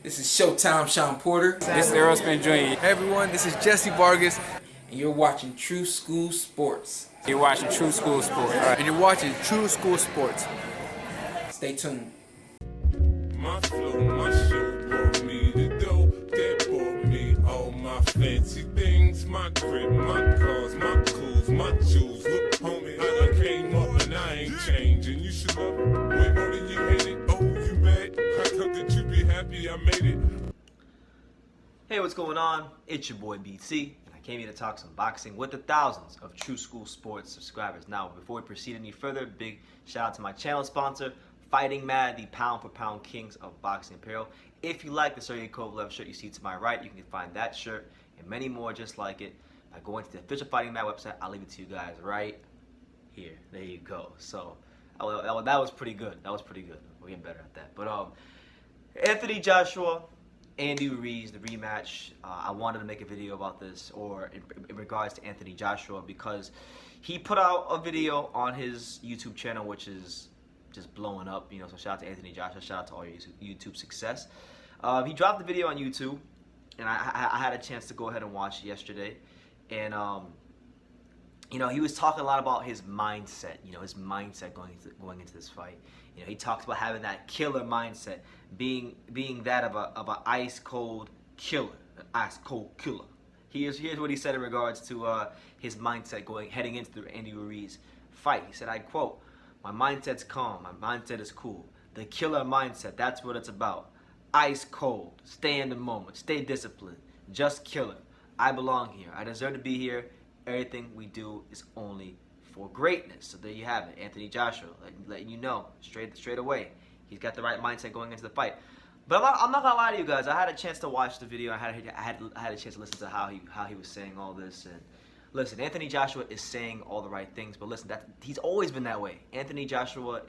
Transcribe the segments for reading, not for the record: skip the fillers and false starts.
This is Showtime Sean Porter. This is Aerosmith Jr. Hey everyone, this is Jesse Vargas. And you're watching True School Sports. You're watching True School Sports. And you're watching True School Sports. Stay tuned. My flow, my show brought me to go. That brought me all my fancy things. My grip, my cars, my clothes, my jewels. Look, homie, I came up and I ain't changing. You should love it way more than you hate it. Oh, you mad? I thought that you'd be happy I made it. Hey, what's going on? It's your boy BT, and I came here to talk some boxing with the thousands of True School Sports subscribers. Now, before we proceed any further, big shout out to my channel sponsor, Fighting Mad, the pound-for-pound kings of boxing apparel. If you like the Sergey Kovalev shirt you see to my right, you can find that shirt and many more just like it by going to the official Fighting Mad website. I'll leave it to you guys right here. There you go. So that was pretty good. That was pretty good. We're getting better at that. But Anthony Joshua, Andy Ruiz, the rematch. I wanted to make a video about this, or in regards to Anthony Joshua, because he put out a video on his YouTube channel, which is just blowing up, you know. So shout out to Anthony Joshua, shout out to all your YouTube success. He dropped the video on YouTube, and I had a chance to go ahead and watch it yesterday, and you know, he was talking a lot about his mindset, you know, his mindset going into this fight. You know, he talks about having that killer mindset, being that of a ice cold killer, an ice cold killer. Here's what he said in regards to his mindset heading into the Andy Ruiz fight. He said, I quote, "My mindset's calm, my mindset is cool. The killer mindset, that's what it's about. Ice cold, stay in the moment, stay disciplined, just killer. I belong here, I deserve to be here. Everything we do is only for greatness." So there you have it, Anthony Joshua, letting you know straight away. He's got the right mindset going into the fight. But I'm not gonna lie to you guys. I had a chance to watch the video. I had a chance to listen to how he was saying all this. And listen, Anthony Joshua is saying all the right things. But listen, he's always been that way. Anthony Joshua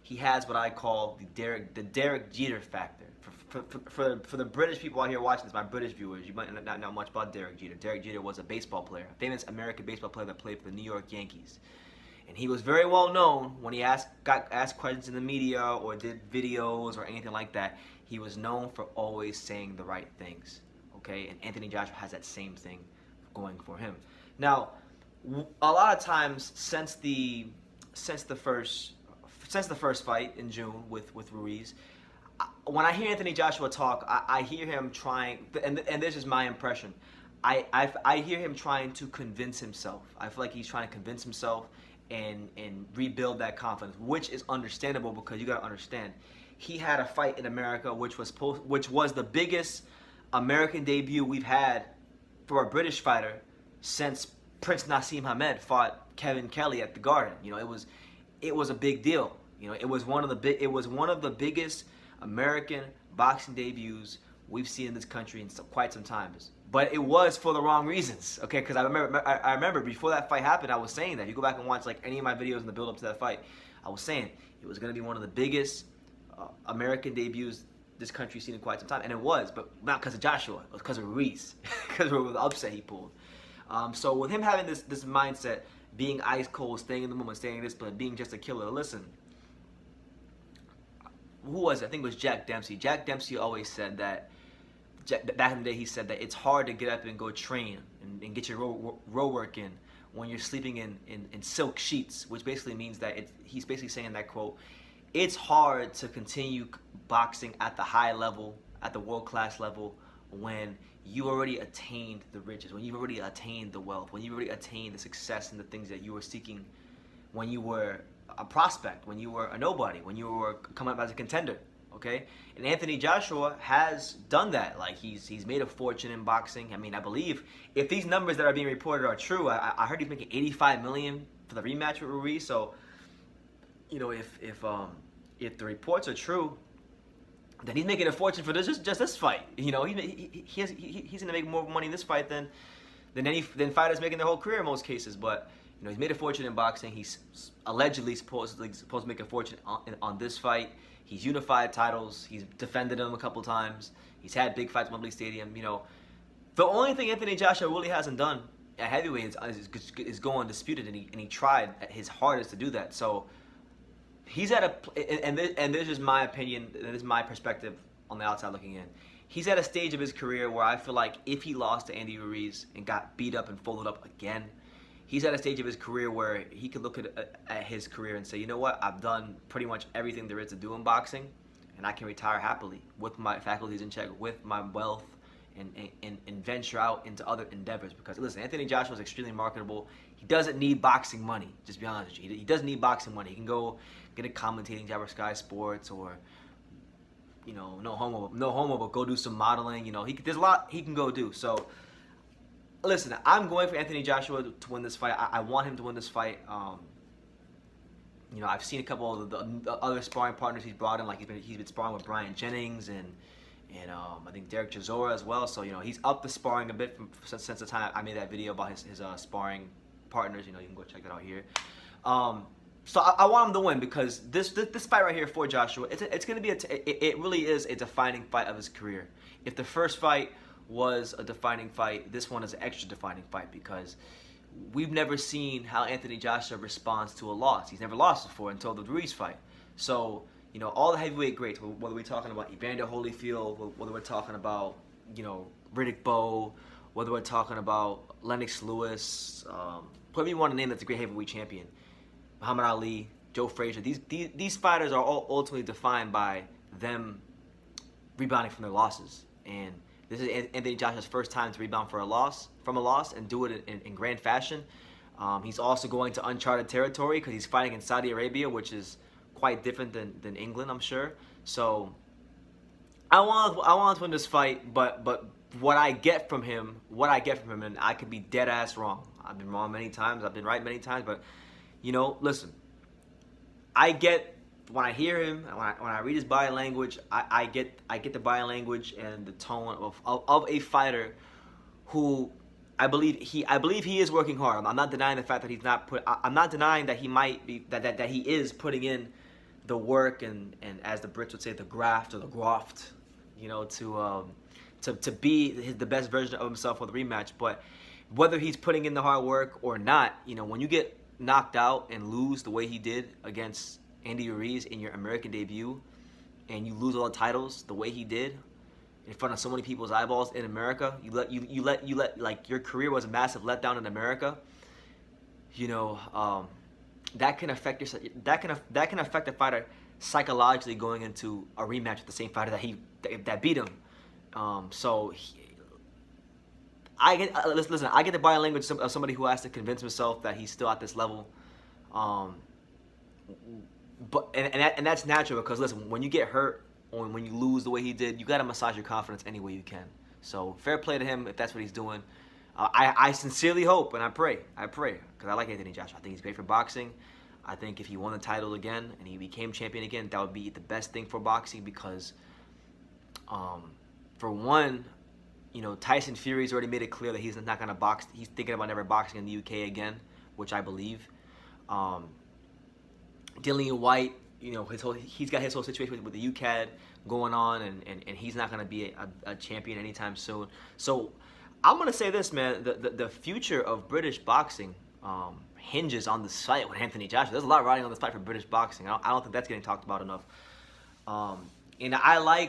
he has what I call the Derek Jeter factor. For the British people out here watching this, my British viewers, you might not know much about Derek Jeter. Derek Jeter was a baseball player, a famous American baseball player that played for the New York Yankees. And he was very well known when he got asked questions in the media or did videos or anything like that. He was known for always saying the right things. Okay, and Anthony Joshua has that same thing going for him. Now, a lot of times since the first fight in June with Ruiz, when I hear Anthony Joshua talk, I hear him trying, and this is my impression, I hear him trying to convince himself. I feel like he's trying to convince himself and rebuild that confidence, which is understandable, because you got to understand, he had a fight in America which was the biggest American debut we've had for a British fighter since Prince Nassim Hamed fought Kevin Kelly at the Garden. You know, it was a big deal. You know, it was one of the biggest American boxing debuts we've seen in this country in quite some time. But it was for the wrong reasons, okay? Because I remember before that fight happened, I was saying that. You go back and watch like any of my videos in the build-up to that fight, I was saying it was going to be one of the biggest American debuts this country's seen in quite some time, and it was, but not because of Joshua. It was because of Ruiz, because of the upset he pulled. So with him having this mindset, being ice cold, staying in the moment, staying disciplined, being just a killer. Listen. Who was it? I think it was Jack Dempsey. Jack Dempsey always said that, back in the day, he said that it's hard to get up and go train and get your row work in when you're sleeping in silk sheets, which basically means that he's basically saying that, quote, it's hard to continue boxing at the high level, at the world-class level, when you already attained the riches, when you've already attained the wealth, when you've already attained the success and the things that you were seeking when you were a prospect, when you were a nobody, when you were coming up as a contender, okay? And Anthony Joshua has done that. Like, he's made a fortune in boxing. I mean, I believe if these numbers that are being reported are true, I heard he's making $85 million for the rematch with Ruiz. So, you know, if the reports are true, then he's making a fortune for just this fight. You know, he's gonna make more money in this fight than fighters making their whole career in most cases. But you know, he's made a fortune in boxing. He's allegedly supposed to make a fortune on this fight. He's unified titles. He's defended them a couple times. He's had big fights at Wembley Stadium. You know, the only thing Anthony Joshua really hasn't done at heavyweight is go undisputed, and he tried his hardest to do that. So he's at a, and this is my opinion, and this is my perspective on the outside looking in. He's at a stage of his career where I feel like if he lost to Andy Ruiz and got beat up and folded up again, he's at a stage of his career where he could look at his career and say, you know what, I've done pretty much everything there is to do in boxing, and I can retire happily with my faculties in check, with my wealth, and venture out into other endeavors. Because listen, Anthony Joshua is extremely marketable. He doesn't need boxing money, just to be honest with you. He doesn't need boxing money. He can go get a commentating job at Sky Sports, or, you know, no homo, but go do some modeling. You know, there's a lot he can go do. So listen, I'm going for Anthony Joshua to win this fight. I want him to win this fight. You know, I've seen a couple of the other sparring partners he's brought in, like he's been sparring with Brian Jennings and I think Derek Chisora as well. So, you know, he's up the sparring a bit since the time I made that video about his sparring partners. You know, you can go check that out here. So I want him to win, because this fight right here for Joshua, it's going to be it really is a defining fight of his career. If the first fight was a defining fight, this one is an extra defining fight, because we've never seen how Anthony Joshua responds to a loss. He's never lost before until the Ruiz fight. So, you know, all the heavyweight greats, whether we're talking about Evander Holyfield, whether we're talking about, you know, Riddick Bowe, whether we're talking about Lennox Lewis, whoever you want to name that's a great heavyweight champion, Muhammad Ali, Joe Frazier, these fighters are all ultimately defined by them rebounding from their losses. And this is Anthony Joshua's first time to rebound from a loss and do it in grand fashion. He's also going to uncharted territory, because he's fighting in Saudi Arabia, which is quite different than England, I'm sure. So I want to win this fight, but what I get from him, and I could be dead ass wrong. I've been wrong many times. I've been right many times. But, you know, listen, I get, when I hear him, when I read his body language, I get the body language and the tone of a fighter who I believe he is working hard. I'm not denying the fact that he's not I'm not denying that he might be that he is putting in the work and as the Brits would say, the graft or the graft, you know, to be the best version of himself for the rematch. But whether he's putting in the hard work or not, you know, when you get knocked out and lose the way he did against Andy Ruiz in your American debut, and you lose all the titles the way he did in front of so many people's eyeballs in America, you let like your career was a massive letdown in America. You know, that can affect that can affect a fighter psychologically going into a rematch with the same fighter that beat him. So I get listen. I get the body language of somebody who has to convince himself that he's still at this level. But that's natural, because listen, when you get hurt or when you lose the way he did, you gotta massage your confidence any way you can. So fair play to him if that's what he's doing. I sincerely hope and I pray, because I like Anthony Joshua. I think he's great for boxing. I think if he won the title again and he became champion again, that would be the best thing for boxing, because for one, you know, Tyson Fury's already made it clear that he's not gonna box. He's thinking about never boxing in the UK again, which I believe. Dillian White, you know, he's got his whole situation with the UCAD going on, and he's not going to be a champion anytime soon. So I'm going to say this, man, the future of British boxing hinges on this fight with Anthony Joshua. There's a lot riding on this fight for British boxing. I don't think that's getting talked about enough. And I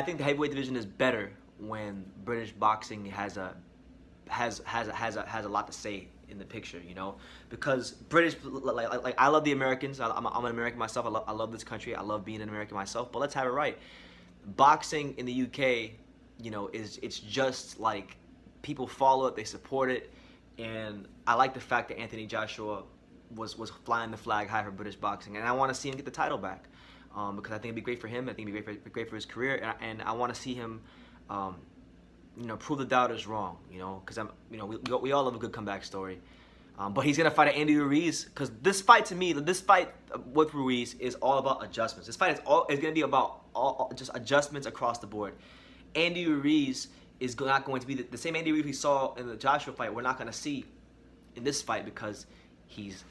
think the heavyweight division is better when British boxing has a lot to say in the picture, you know, because British, like I love the Americans. I'm an American myself. I love this country. I love being an American myself. But let's have it right. Boxing in the UK, you know, it's just like people follow it, they support it, and I like the fact that Anthony Joshua was flying the flag high for British boxing, and I want to see him get the title back, because I think it'd be great for him. I think it'd be great for his career, and I want to see him. You know, prove the doubters wrong, you know, because we all love a good comeback story. But he's going to fight Andy Ruiz, because this fight with Ruiz is all about adjustments. This fight is going to be about just adjustments across the board. Andy Ruiz is not going to be the same Andy Ruiz we saw in the Joshua fight. We're not going to see in this fight, because he's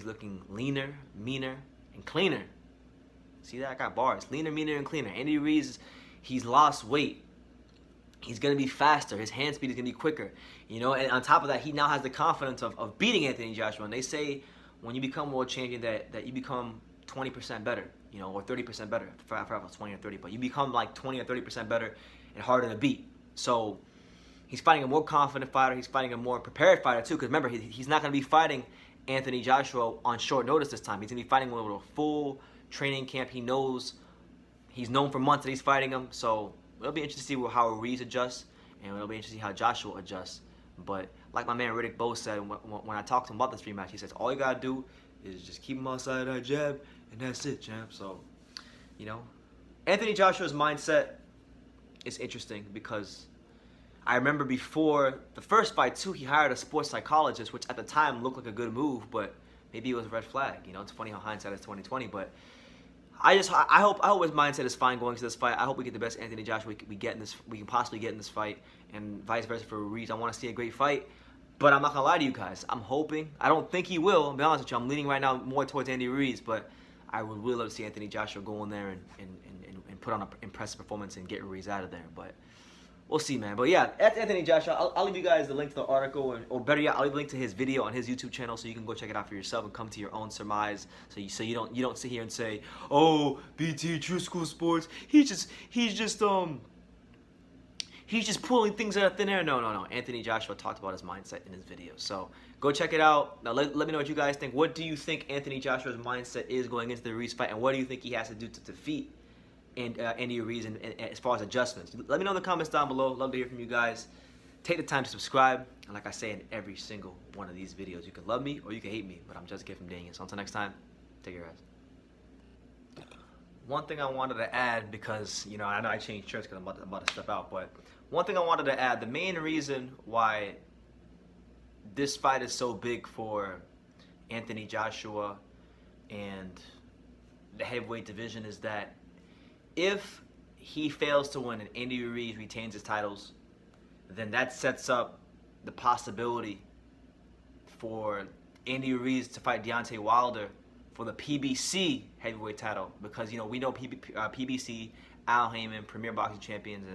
looking leaner, meaner, and cleaner. See that? I got bars. Leaner, meaner, and cleaner. Andy Ruiz, he's lost weight. He's going to be faster. His hand speed is going to be quicker. You know, and on top of that, he now has the confidence of beating Anthony Joshua. And they say when you become world champion that you become 20% better, you know, or 30% better. I forgot if it was 20 or 30, but you become like 20 or 30% better and harder to beat. So he's fighting a more confident fighter. He's fighting a more prepared fighter too. Because remember, he's not going to be fighting Anthony Joshua on short notice this time. He's going to be fighting with a full training camp. He's known for months that he's fighting him. So it'll be interesting to see how Ruiz adjusts, and it'll be interesting to see how Joshua adjusts. But like my man BOWE said when I talked to him about this rematch, he says all you gotta do is just keep him outside of that jab, and that's it, champ. So, you know, Anthony Joshua's mindset is interesting because I remember before the first fight too, he hired a sports psychologist, which at the time looked like a good move, but maybe it was a red flag. You know, it's funny how hindsight is 20/20. But I hope his mindset is fine going to this fight. I hope we get the best Anthony Joshua we can possibly get in this fight, and vice versa for Ruiz. I want to see a great fight, but I'm not gonna lie to you guys. I'm hoping. I don't think he will. I'll be honest with you. I'm leaning right now more towards Andy Ruiz, but I would really love to see Anthony Joshua go in there and put on an impressive performance and get Ruiz out of there. But we'll see, man. But yeah, Anthony Joshua, I'll leave you guys the link to the article, or better yet, I'll leave a link to his video on his YouTube channel so you can go check it out for yourself and come to your own surmise. So you don't sit here and say, "Oh, BT True School Sports, he's just pulling things out of thin air." No. Anthony Joshua talked about his mindset in his video. So go check it out. Now let me know what you guys think. What do you think Anthony Joshua's mindset is going into the Ruiz fight, and what do you think he has to do to defeat Andy Ruiz and as far as adjustments? Let me know in the comments down below. Love to hear from you guys. Take the time to subscribe. And like I say in every single one of these videos, you can love me or you can hate me, but I'm just a kid from Daniel. So until next time, take care, guys. One thing I wanted to add, because, you know, I know I changed shirts because I'm about to step out, but one thing I wanted to add, the main reason why this fight is so big for Anthony Joshua and the heavyweight division is that if he fails to win and Andy Ruiz retains his titles, then that sets up the possibility for Andy Ruiz to fight Deontay Wilder for the PBC heavyweight title, because, you know, we know PBC, Al Heyman, Premier Boxing Champions,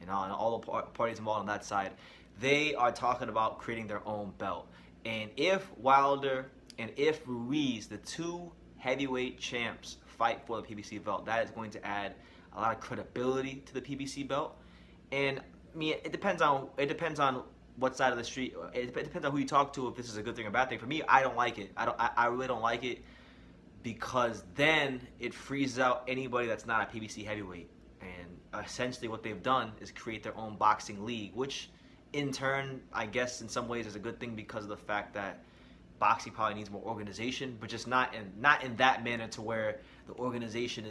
and all the parties involved on that side, they are talking about creating their own belt. And if Wilder and if Ruiz, the two heavyweight champs, fight for the PBC belt, that is going to add a lot of credibility to the PBC belt. And I mean, it depends on what side of the street. It depends on who you talk to if this is a good thing or bad thing. For me, I don't like it. I really don't like it, because then it freezes out anybody that's not a PBC heavyweight. And essentially what they've done is create their own boxing league, which in turn, I guess in some ways is a good thing, because of the fact that boxing probably needs more organization, but just not in that manner to where the organization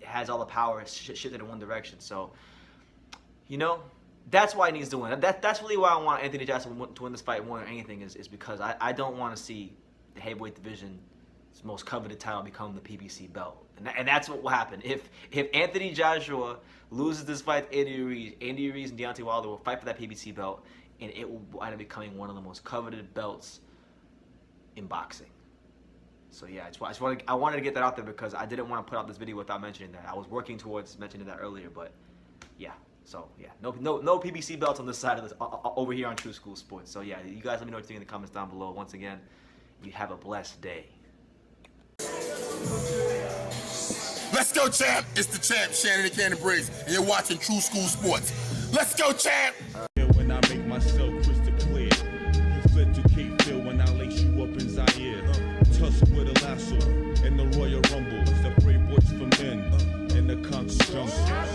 has all the power shifted in one direction. So, you know, that's why he needs to win. That's really why I want Anthony Joshua to win this fight more than anything, is because I don't want to see the heavyweight division's most coveted title become the PBC belt. And that's what will happen. If Anthony Joshua loses this fight to Andy Ruiz and Deontay Wilder will fight for that PBC belt, and it will end up becoming one of the most coveted belts in boxing. So yeah, I wanted to get that out there, because I didn't want to put out this video without mentioning that. I was working towards mentioning that earlier, but yeah. So yeah, no PBC belts on this side of this over here on True School Sports. So yeah, you guys let me know what you think in the comments down below. Once again, you have a blessed day. Let's go, champ! It's the champ, Shannon the Cannon Briggs, and you're watching True School Sports. Let's go, champ! When I make myself crystal clear, you fled to Cape Phil when I lace you up in Zaire. Tusk with a lasso, and the Royal Rumble, separate boys from men in the conscious jungle.